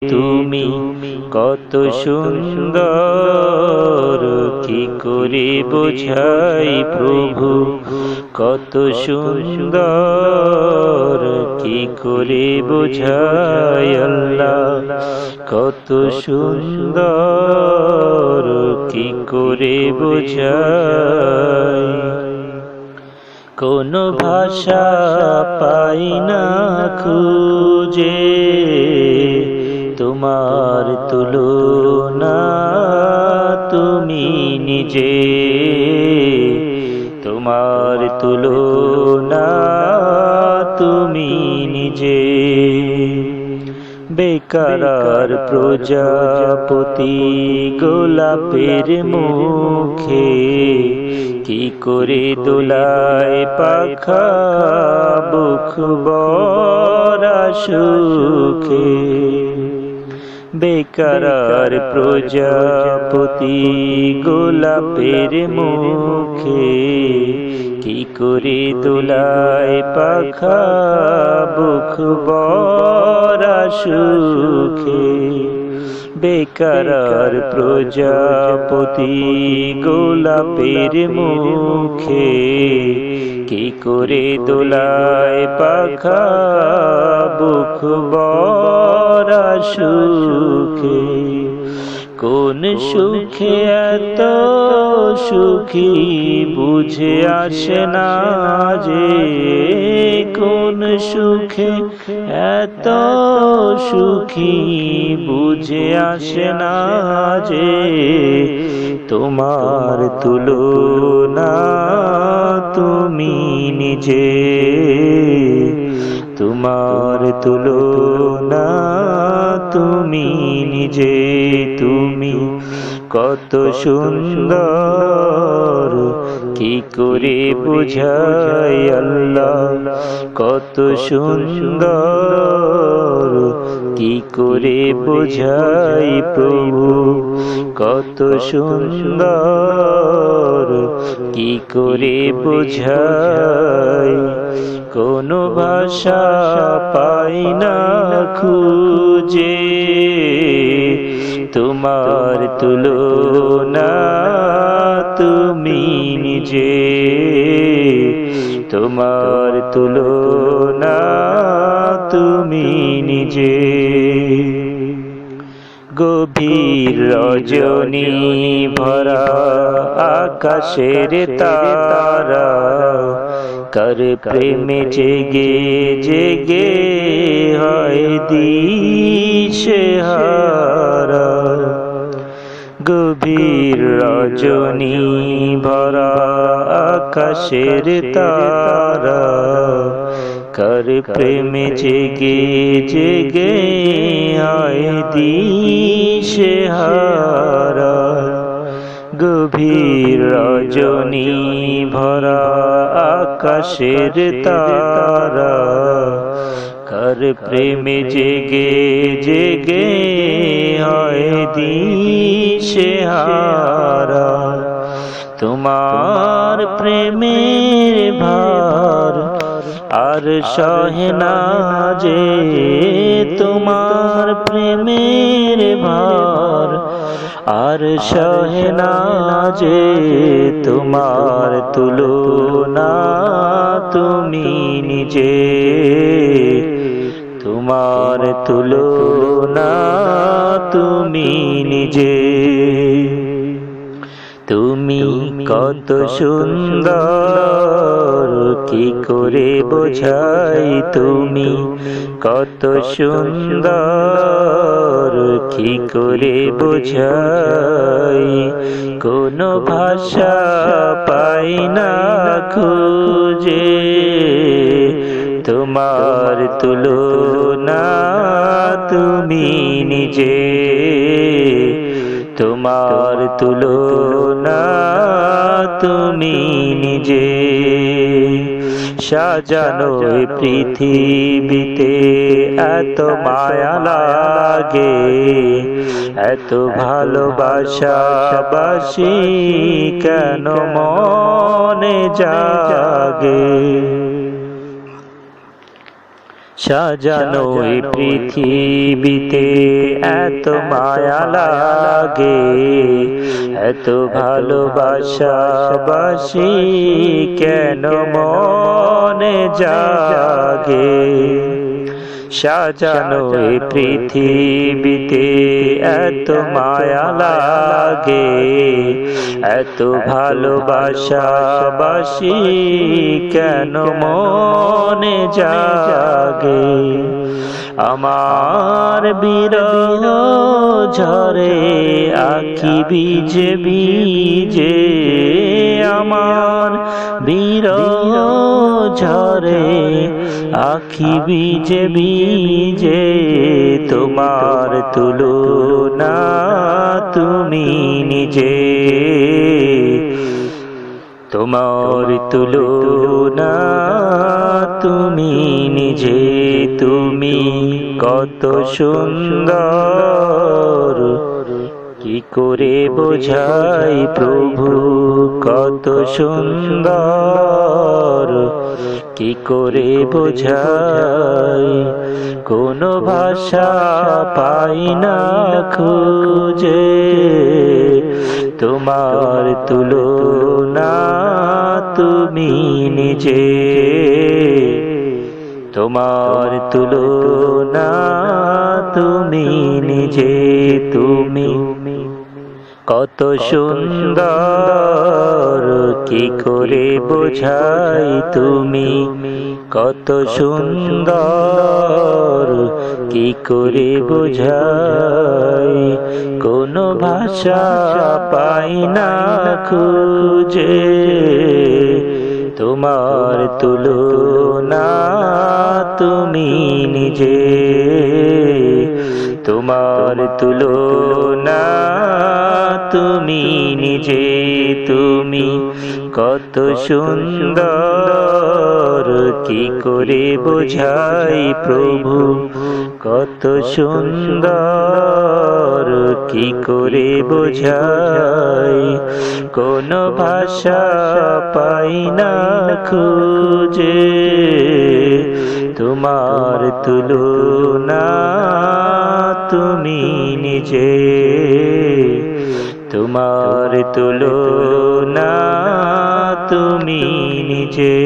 তুমি কত সুন্দর, কি করে বোঝাই প্রভু, কত সুন্দর, কি করে বোঝাই আল্লাহ, কত সুন্দর, কি করে বোঝাই। কোন ভাষা পাই না খুঁজে তোমার তুলনা তুমি নিজে, তোমার তুলনা তুমি নিজে। বেকার প্রজাপতি গোলাপের মুখে, কি করে দোলায় পাখা বুক ভরা সুখে। বেকার প্রজাপতি গোলাপের মুখে, কি করে দোলায় পাখা বুক ভরা সুখে। বেকার প্রজাপতি গোলাপের মুখে, কি করে দোলায় পাখা বুক ভরা সুখে। কোন সুখে এত সুখী বুঝে আসে না যে, কোন সুখে এত সুখী বুঝে আসে না যে। তোমার তুলনা তুমি নিজে, তোমার তুলনা তুমি নিজে। তুমি কত সুন্দর, কি করে বোঝাই আল্লাহ, কত সুন্দর, কি করে বোঝাই প্রভু, কত সুন্দর, কি করে বোঝাই। কোন ভাষা পাই না খুঁজে তোমার তুলনা তুমি নিজে, তোমার তুলনা তুমি নিজে। গভীর রজনী ভরা আকাশের তারা, কার প্রেমে জেগে জেগে হয় দিশেহারা। গভীর রজনী ভরা আকাশের তারা, কার প্রেমে জেগে জেগে হয় দিশেহারা। গভীর রজনী ভরা আকাশের তারা, কার প্রেমে জেগে জেগে হয় দিশেহারা। তোমার প্রেমের ভার আর সহে না যে, তোমার প্রেমের ভার আর সহে না যে। তোমার তুলনা তুমি নিজে, তোমার তুলনা তুমি নিজে। তুমি কত সুন্দর, কি করে বোঝাই। তুমি কত সুন্দর, কি করে বোঝাই। কোন ভাষা পাই না খুঁজে তোমার তুলনা তুমি নিজে, তোমার তুলনা তুমি নিজে। সাজানো পৃথিবীতে এত মায়া লাগে, এত ভালোবাসা বাসি কেন মনে জাগে। সাজানো এই পৃথিবীতে এত মায়া লাগে, এত ভালোবাসা বাসি কেন মনে জাগে। সাজানো এই পৃথিবীতে এত মায়া লাগে, এত ভালোবাসা বাসি কেন মনে জাগে। আমার বিরহ ঝরে আখি ভিজে ভিজে, আমার বিরহ ঝরে আখি ভিজে ভিজে, তোমার তুলনা তুমি নিজে, তোমার তুলনা তুমি নিজে। তুমি কত সুন্দর, কি করে বোঝাই প্রভু, কত সুন্দর, কি করে বোঝাই। কোনো ভাষা পাই না খুঁজে, তোমার তুলনা তুমি নিজে, তোমার তুলনা তুমি নিজে। তুমি কত সুন্দর, কি করে বোঝাই। তুমি কত সুন্দর, কি করে বোঝাই। কোনো ভাষা পাই না খুঁজে, তোমার তুলনা তুমি নিজে, তোমার তুলনা তুমি নিজে। তুমি কত সুন্দর, কি করে বোঝাই প্রভু, কত সুন্দর, কি করে বোঝাই। কোনো ভাষা পাই না খুঁজে, তোমার তুলনা তুমি নিজে, তোমার তুলনা তুমি নিজে।